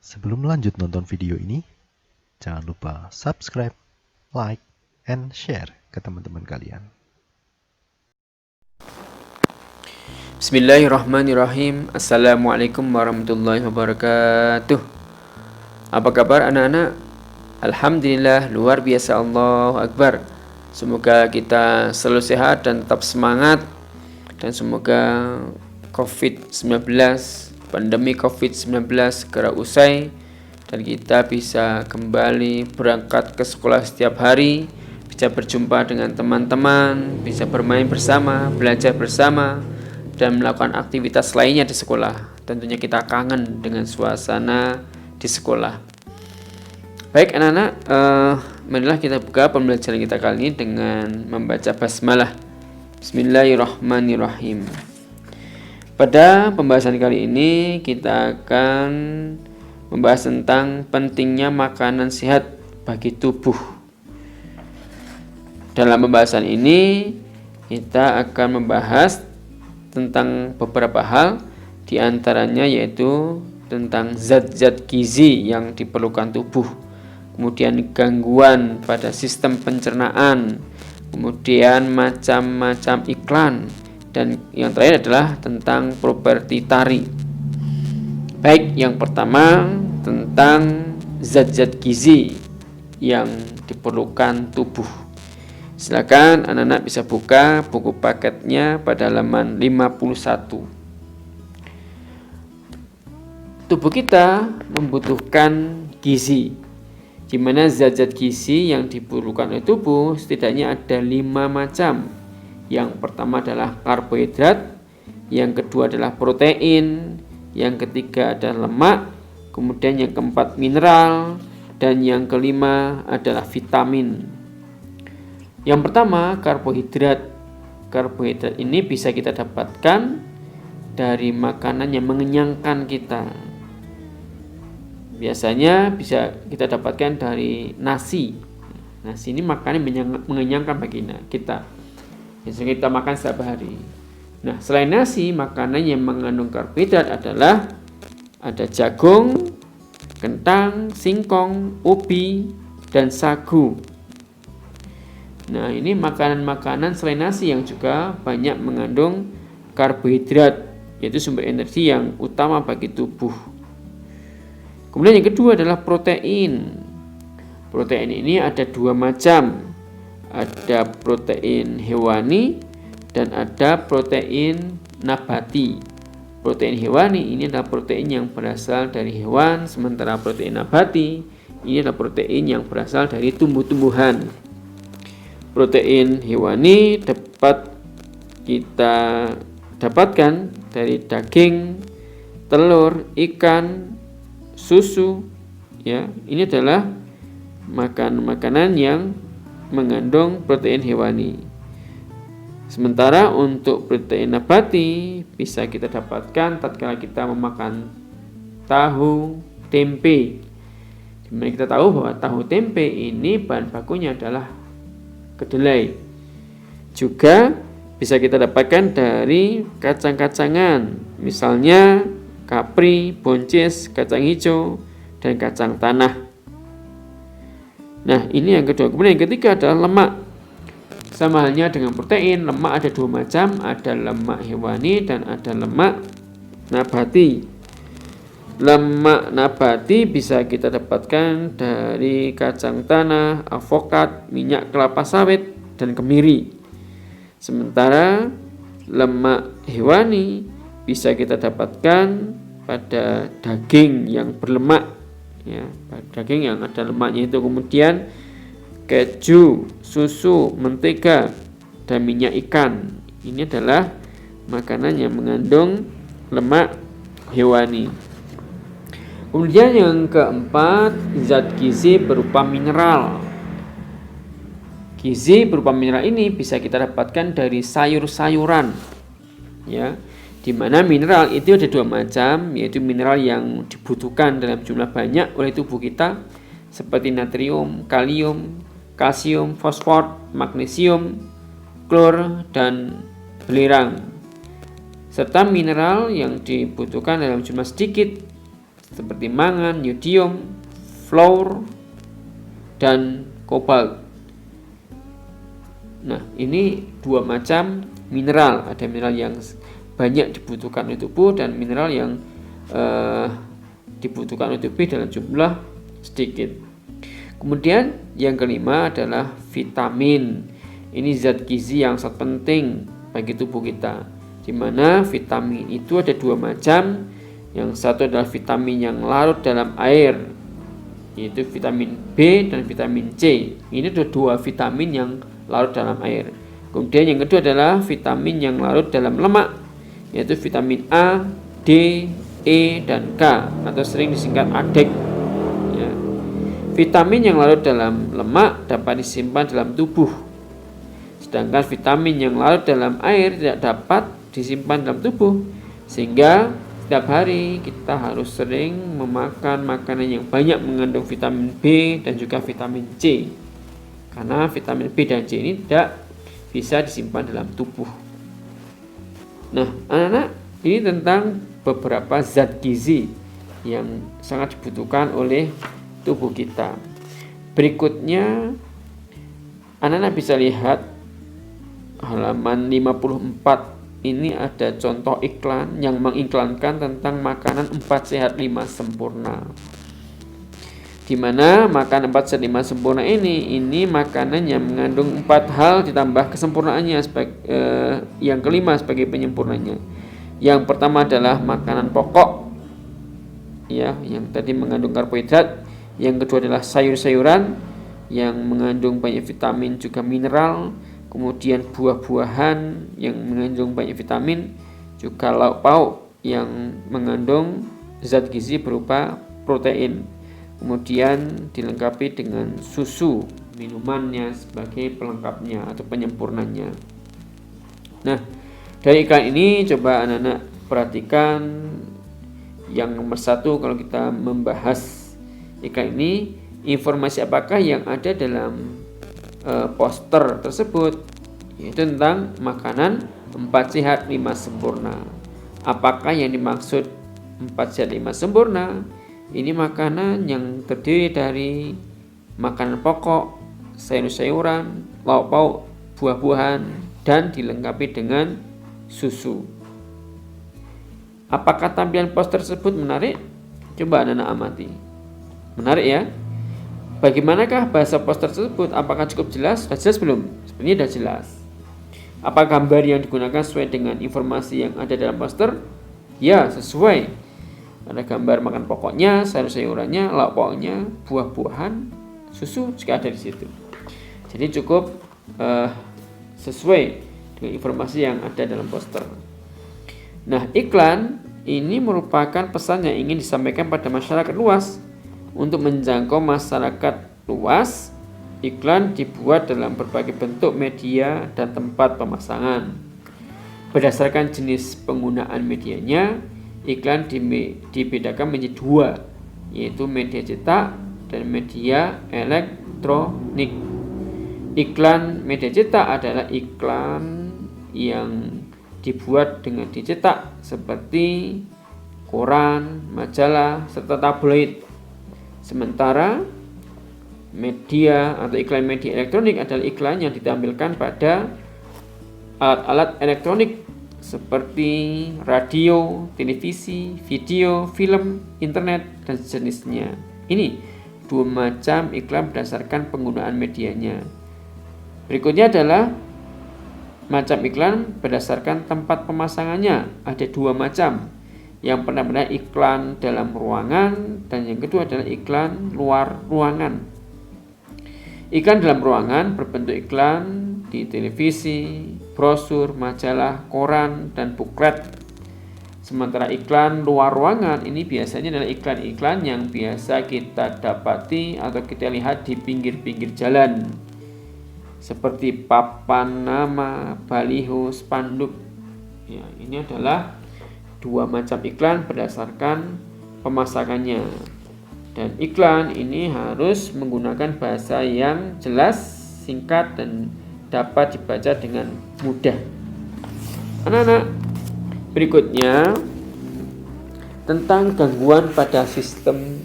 Sebelum lanjut nonton video ini, jangan lupa subscribe, like, and share ke teman-teman kalian. Bismillahirrahmanirrahim. Assalamualaikum warahmatullahi wabarakatuh. Apa kabar anak-anak? Alhamdulillah, luar biasa, Allahu Akbar. Semoga kita selalu sehat dan tetap semangat. Dan semoga COVID-19, pandemi COVID-19 segera usai. Dan kita bisa kembali berangkat ke sekolah setiap hari. Bisa berjumpa dengan teman-teman, bisa bermain bersama, belajar bersama, dan melakukan aktivitas lainnya di sekolah. Tentunya kita kangen dengan suasana di sekolah. Baik anak-anak, marilah kita buka pembelajaran kita kali ini dengan membaca basmalah. Bismillahirrahmanirrahim. Pada pembahasan kali ini kita akan membahas tentang pentingnya makanan sehat bagi tubuh. Dalam pembahasan ini kita akan membahas tentang beberapa hal, di antaranya yaitu tentang zat-zat gizi yang diperlukan tubuh, kemudian gangguan pada sistem pencernaan, kemudian macam-macam iklan, dan yang terakhir adalah tentang properti tari. Baik, yang pertama tentang zat-zat gizi yang diperlukan tubuh. Silakan anak-anak bisa buka buku paketnya pada halaman 51. Tubuh kita membutuhkan gizi, di mana zat-zat gizi yang diperlukan oleh tubuh setidaknya ada 5 macam. Yang pertama adalah karbohidrat, yang kedua adalah protein, yang ketiga adalah lemak, kemudian yang keempat mineral, dan yang kelima adalah vitamin. Yang pertama, karbohidrat. Karbohidrat ini bisa kita dapatkan dari makanan yang mengenyangkan kita. Biasanya bisa kita dapatkan dari nasi. Nasi ini makanan mengenyangkan bagi kita. Biasanya kita makan setiap hari. Nah, selain nasi, makanan yang mengandung karbohidrat adalah ada jagung, kentang, singkong, ubi, dan sagu. Nah, ini makanan-makanan selain nasi yang juga banyak mengandung karbohidrat, yaitu sumber energi yang utama bagi tubuh. Kemudian yang kedua adalah protein. Protein ini ada 2 macam. Ada protein hewani dan ada protein nabati. Protein hewani ini adalah protein yang berasal dari hewan, sementara protein nabati ini adalah protein yang berasal dari tumbuh-tumbuhan. Protein hewani dapat kita dapatkan dari daging, telur, ikan, susu. Ya, ini adalah makanan yang mengandung protein hewani. Sementara untuk protein nabati bisa kita dapatkan tatkala kita memakan tahu, tempe. Dimana kita tahu bahwa tahu tempe ini bahan bakunya adalah kedelai. Juga bisa kita dapatkan dari kacang-kacangan, misalnya kapri, buncis, kacang hijau, dan kacang tanah. Nah, ini yang kedua. Kemudian yang ketiga adalah lemak. Sama halnya dengan protein, lemak ada 2 macam, ada lemak hewani dan ada lemak nabati. Lemak nabati bisa kita dapatkan dari kacang tanah, avokat, minyak kelapa sawit, dan kemiri. Sementara lemak hewani bisa kita dapatkan pada daging yang berlemak, ya, daging yang ada lemaknya itu, kemudian keju, susu, mentega, dan minyak ikan. Ini adalah makanan yang mengandung lemak hewani. Kemudian yang keempat, zat gizi berupa mineral. Gizi berupa mineral ini bisa kita dapatkan dari sayur-sayuran, ya. Di mana mineral itu ada 2 macam, yaitu mineral yang dibutuhkan dalam jumlah banyak oleh tubuh kita, seperti natrium, kalium, kalsium, fosfor, magnesium, klor, dan belerang. Serta mineral yang dibutuhkan dalam jumlah sedikit, seperti mangan, yodium, fluor, dan kobalt. Nah, ini dua macam mineral. Ada mineral yang banyak dibutuhkan oleh tubuh dan mineral yang dibutuhkan oleh tubuh dalam jumlah sedikit. Kemudian yang kelima adalah vitamin. Ini zat gizi yang sangat penting bagi tubuh kita, di mana vitamin itu ada dua macam. Yang satu adalah vitamin yang larut dalam air, yaitu vitamin B dan vitamin C. Ini ada dua vitamin yang larut dalam air. Kemudian yang kedua adalah vitamin yang larut dalam lemak, yaitu vitamin A, D, E, dan K, atau sering disingkat ADEK. Ya. Vitamin yang larut dalam lemak dapat disimpan dalam tubuh, sedangkan vitamin yang larut dalam air tidak dapat disimpan dalam tubuh, sehingga setiap hari kita harus sering memakan makanan yang banyak mengandung vitamin B dan juga vitamin C, karena vitamin B dan C ini tidak bisa disimpan dalam tubuh. Nah, anak-anak, ini tentang beberapa zat gizi yang sangat dibutuhkan oleh tubuh kita. Berikutnya, anak-anak bisa lihat halaman 54. Ini ada contoh iklan yang mengiklankan tentang makanan 4 sehat 5 sempurna. Di mana makanan 4 sehat 5 sempurna ini makanan yang mengandung 4 hal ditambah kesempurnaannya yang kelima sebagai penyempurnanya. Yang pertama adalah makanan pokok, ya, yang tadi mengandung karbohidrat. Yang kedua adalah sayur-sayuran yang mengandung banyak vitamin juga mineral. Kemudian buah-buahan yang mengandung banyak vitamin, juga lauk pauk yang mengandung zat gizi berupa protein. Kemudian dilengkapi dengan susu, minumannya sebagai pelengkapnya atau penyempurnanya. Nah, dari iklan ini coba anak-anak perhatikan yang nomor 1. Kalau kita membahas iklan ini, informasi apakah yang ada dalam poster tersebut, yaitu tentang makanan 4 sehat 5 sempurna. Apakah yang dimaksud 4 sehat 5 sempurna? Ini makanan yang terdiri dari makanan pokok, sayur-sayuran, lauk pauk, buah-buahan, dan dilengkapi dengan susu. Apakah tampilan poster tersebut menarik? Coba anak-anak amati. Menarik ya? Bagaimanakah bahasa poster tersebut? Apakah cukup jelas? Sudah jelas belum? Sebenarnya sudah jelas. Apa gambar yang digunakan sesuai dengan informasi yang ada dalam poster? Ya, sesuai. Ada gambar makan pokoknya, sayur-sayurannya, lauk pauknya, buah-buahan, susu juga ada di situ. Jadi cukup sesuai dengan informasi yang ada dalam poster. Nah, iklan ini merupakan pesan yang ingin disampaikan pada masyarakat luas. Untuk menjangkau masyarakat luas, iklan dibuat dalam berbagai bentuk media dan tempat pemasangan. Berdasarkan jenis penggunaan medianya, iklan dibedakan menjadi 2, yaitu media cetak dan media elektronik. Iklan media cetak adalah iklan yang dibuat dengan dicetak seperti koran, majalah, serta tabloid. Sementara media atau iklan media elektronik adalah iklan yang ditampilkan pada alat-alat elektronik seperti radio, televisi, video, film, internet, dan sejenisnya. Ini 2 macam iklan berdasarkan penggunaan medianya. Berikutnya adalah macam iklan berdasarkan tempat pemasangannya. Ada 2 macam. Yang pertama adalah iklan dalam ruangan, dan yang kedua adalah iklan luar ruangan. Iklan dalam ruangan berbentuk iklan di televisi, brosur, majalah, koran, dan buklet. Sementara iklan luar ruangan ini biasanya adalah iklan-iklan yang biasa kita dapati atau kita lihat di pinggir-pinggir jalan, seperti papan nama, baliho, spanduk. Ya, ini adalah 2 macam iklan berdasarkan pemasakannya. Dan iklan ini harus menggunakan bahasa yang jelas, singkat, dan dapat dibaca dengan mudah. Anak-anak, berikutnya tentang gangguan pada sistem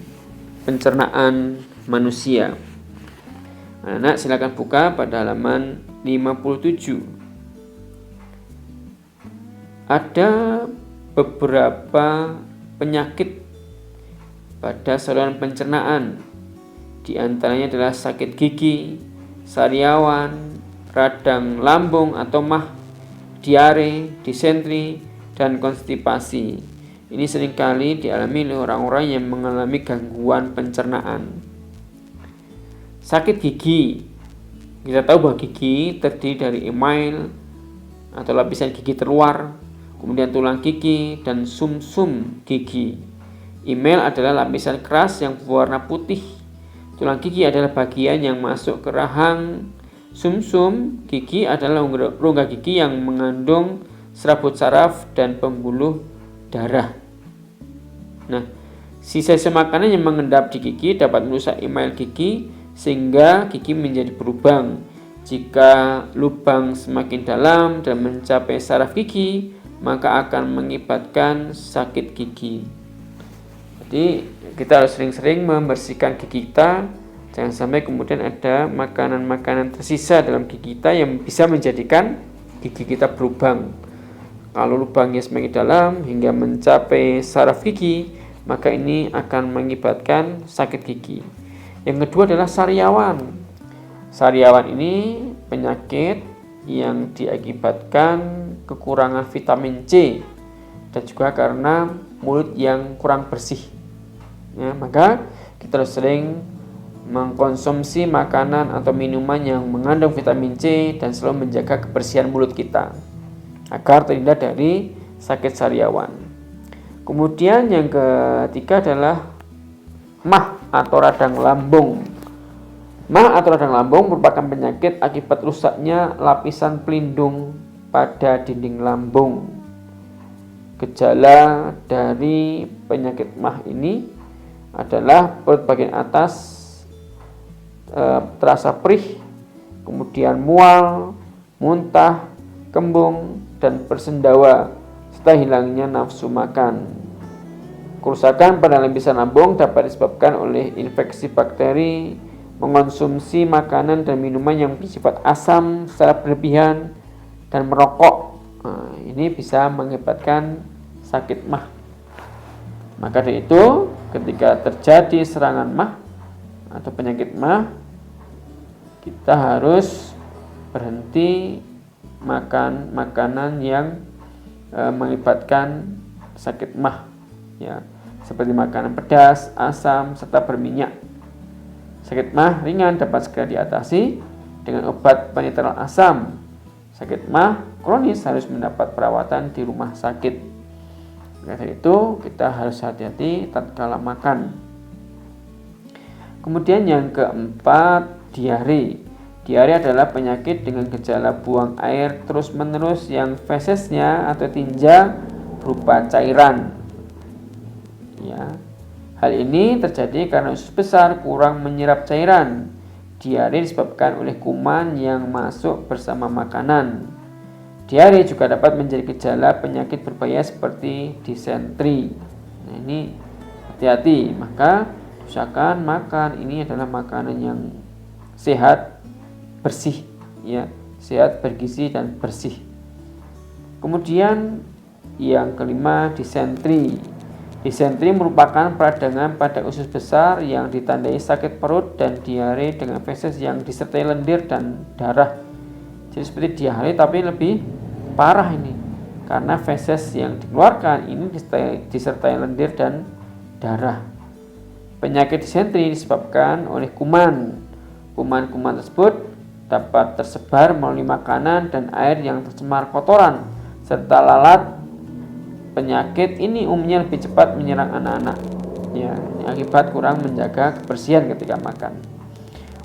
pencernaan manusia. Anak silakan buka pada halaman 57. Ada beberapa penyakit pada saluran pencernaan. Di antaranya adalah sakit gigi, sariawan, radang lambung atau MAH, diare, disentri, dan konstipasi. Ini seringkali dialami oleh orang-orang yang mengalami gangguan pencernaan. Sakit gigi. Kita tahu bahwa gigi terdiri dari email atau lapisan gigi terluar, kemudian tulang gigi dan sumsum gigi. Email adalah lapisan keras yang berwarna putih. Tulang gigi adalah bagian yang masuk ke rahang. Sumsum gigi adalah rongga gigi yang mengandung serabut saraf dan pembuluh darah. Nah, sisa-sisa makanan yang mengendap di gigi dapat merusak email gigi sehingga gigi menjadi berlubang. Jika lubang semakin dalam dan mencapai saraf gigi, maka akan mengakibatkan sakit gigi. Jadi kita harus sering-sering membersihkan gigi kita. Jangan sampai kemudian ada makanan-makanan tersisa dalam gigi kita yang bisa menjadikan gigi kita berlubang. Kalau lubangnya semakin dalam hingga mencapai saraf gigi, maka ini akan mengakibatkan sakit gigi. Yang kedua adalah sariawan. Sariawan ini penyakit yang diakibatkan kekurangan vitamin C dan juga karena mulut yang kurang bersih. Ya, maka kita harus sering mengkonsumsi makanan atau minuman yang mengandung vitamin C dan selalu menjaga kebersihan mulut kita agar terhindar dari sakit sariawan. Kemudian yang ketiga adalah MAH atau radang lambung. MAH atau radang lambung merupakan penyakit akibat rusaknya lapisan pelindung pada dinding lambung. Gejala dari penyakit MAH ini adalah perut bagian atas terasa perih, kemudian mual, muntah, kembung, dan bersendawa serta hilangnya nafsu makan. Kerusakan pada lapisan lambung dapat disebabkan oleh infeksi bakteri, mengonsumsi makanan dan minuman yang bersifat asam secara berlebihan, dan merokok. Ini bisa mengakibatkan sakit MAH. Maka dari itu, ketika terjadi serangan MAH atau penyakit MAH, kita harus berhenti makan makanan yang mengakibatkan sakit MAH, ya, seperti makanan pedas, asam, serta berminyak. Sakit MAH ringan dapat segera diatasi dengan obat penetral asam. Sakit MAH kronis harus mendapat perawatan di rumah sakit. Karena itu kita harus hati-hati tatkala makan. Kemudian yang keempat, diare. Diare adalah penyakit dengan gejala buang air terus-menerus yang fesesnya atau tinja berupa cairan. Ya. Hal ini terjadi karena usus besar kurang menyerap cairan. Diare disebabkan oleh kuman yang masuk bersama makanan. Diare juga dapat menjadi gejala penyakit berbahaya seperti disentri. Nah, ini hati-hati, maka usahakan makan ini adalah makanan yang sehat, bersih, ya, sehat, bergizi dan bersih. Kemudian yang kelima, disentri. Disentri merupakan peradangan pada usus besar yang ditandai sakit perut dan diare dengan feses yang disertai lendir dan darah. Jadi seperti diare tapi lebih parah ini, karena feses yang dikeluarkan ini disertai lendir dan darah. Penyakit disentri disebabkan oleh kuman. Kuman-kuman tersebut dapat tersebar melalui makanan dan air yang tercemar kotoran serta lalat. Penyakit ini umumnya lebih cepat menyerang anak-anak, ya, akibat kurang menjaga kebersihan ketika makan.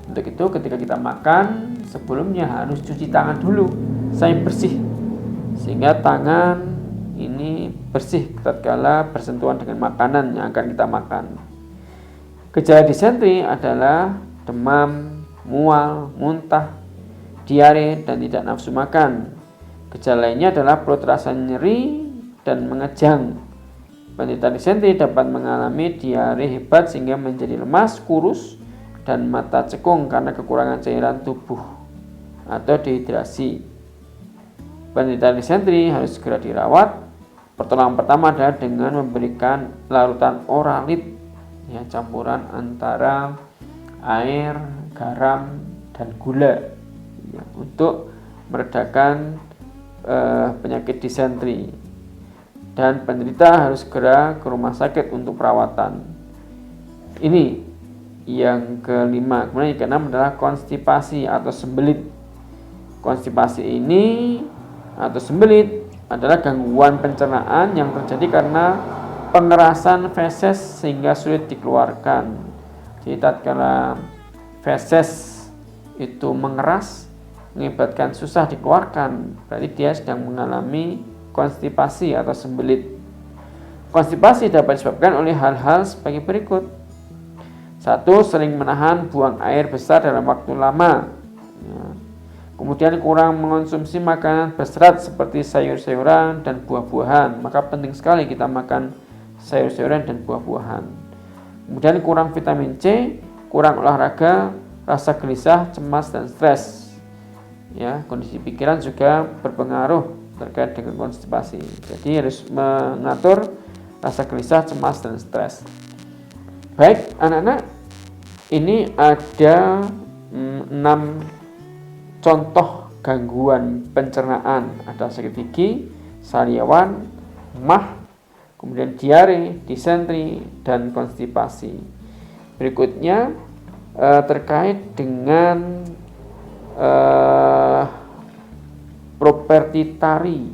Untuk itu ketika kita makan, sebelumnya harus cuci tangan dulu sampai bersih, sehingga tangan ini bersih tatkala bersentuhan dengan makanan yang akan kita makan. Gejala disentri adalah demam, mual, muntah, diare, dan tidak nafsu makan. Gejala lainnya adalah perut terasa nyeri dan mengejang. Penderita disentri dapat mengalami diare hebat sehingga menjadi lemas, kurus, dan mata cekung karena kekurangan cairan tubuh atau dehidrasi. Penderita disentri harus segera dirawat. Pertolongan pertama adalah dengan memberikan larutan oralit, ya, campuran antara air, garam, dan gula, ya, untuk meredakan penyakit disentri. Dan penderita harus segera ke rumah sakit untuk perawatan. Ini yang kelima. Kemudian yang keenam adalah konstipasi atau sembelit. Konstipasi ini atau sembelit adalah gangguan pencernaan yang terjadi karena pengerasan feses sehingga sulit dikeluarkan. Jadi tatkala feses itu mengeras mengakibatkan susah dikeluarkan, berarti dia sedang mengalami konstipasi atau sembelit. Konstipasi dapat disebabkan oleh hal-hal sebagai berikut. 1. Sering menahan buang air besar dalam waktu lama. Kemudian kurang mengonsumsi makanan berserat seperti sayur-sayuran dan buah-buahan. Maka penting sekali kita makan sayur-sayuran dan buah-buahan. Kemudian kurang vitamin C, kurang olahraga, rasa gelisah, cemas, dan stres. Ya, kondisi pikiran juga berpengaruh terkait dengan konstipasi. Jadi harus mengatur rasa gelisah, cemas, dan stres. Baik, anak-anak, ini ada 6 contoh gangguan pencernaan. Ada sakit gigi, sariawan, mah, kemudian diare, disentri, dan konstipasi. Berikutnya terkait dengan properti tari.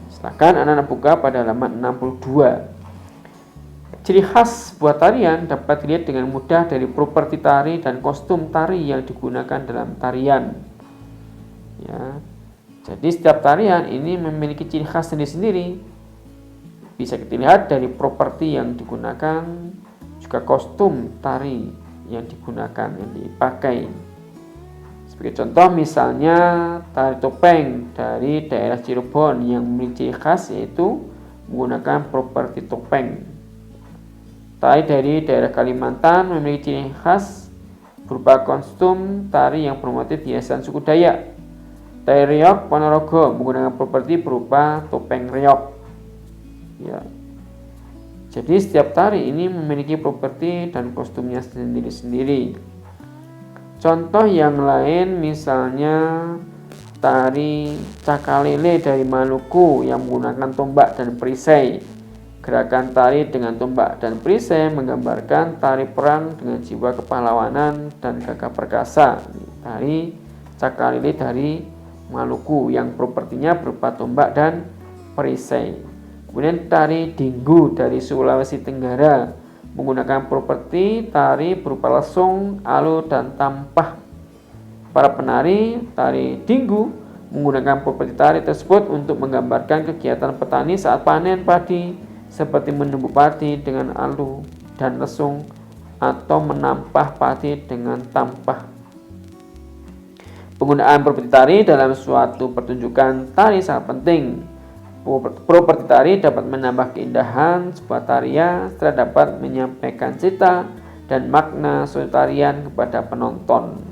Silakan anak-anak buka pada halaman 62. Ciri khas buat tarian dapat dilihat dengan mudah dari properti tari dan kostum tari yang digunakan dalam tarian. Ya. Jadi setiap tarian ini memiliki ciri khas sendiri-sendiri. Bisa kita lihat dari properti yang digunakan, juga kostum tari yang digunakan, yang dipakai. Sebagai contoh misalnya tari topeng dari daerah Cirebon yang memiliki ciri khas yaitu menggunakan properti topeng. Tari dari daerah Kalimantan memiliki ciri khas berupa kostum tari yang bermotif hiasan suku Dayak. Tari reog Ponorogo menggunakan properti berupa topeng reog. Ya. Jadi setiap tari ini memiliki properti dan kostumnya sendiri-sendiri. Contoh yang lain misalnya tari cakalele dari Maluku yang menggunakan tombak dan perisai. Gerakan tari dengan tombak dan perisai menggambarkan tari perang dengan jiwa kepahlawanan dan gagah perkasa. Tari cakalele dari Maluku yang propertinya berupa tombak dan perisai. Kemudian tari dinggu dari Sulawesi Tenggara menggunakan properti tari berupa lesung, alu, dan tampah. Para penari tari dinggu menggunakan properti tari tersebut untuk menggambarkan kegiatan petani saat panen padi, seperti menumbuk padi dengan alu dan lesung atau menampah padi dengan tampah. Penggunaan properti tari dalam suatu pertunjukan tari sangat penting. Properti tari dapat menambah keindahan sebuah tarian serta dapat menyampaikan cerita dan makna suatu tarian kepada penonton.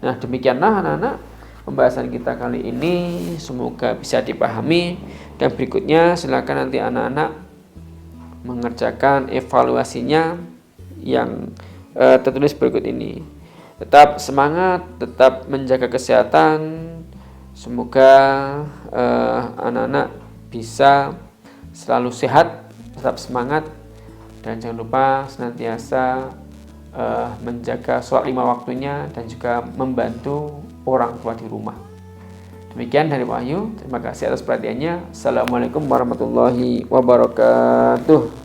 Nah, demikianlah anak-anak pembahasan kita kali ini, semoga bisa dipahami. Dan berikutnya silakan nanti anak-anak mengerjakan evaluasinya yang tertulis berikut ini. Tetap semangat, tetap menjaga kesehatan. Semoga anak-anak bisa selalu sehat, tetap semangat, dan jangan lupa senantiasa menjaga sholat 5 waktunya dan juga membantu orang tua di rumah. Demikian dari Wahyu. Terima kasih atas perhatiannya. Assalamualaikum warahmatullahi wabarakatuh.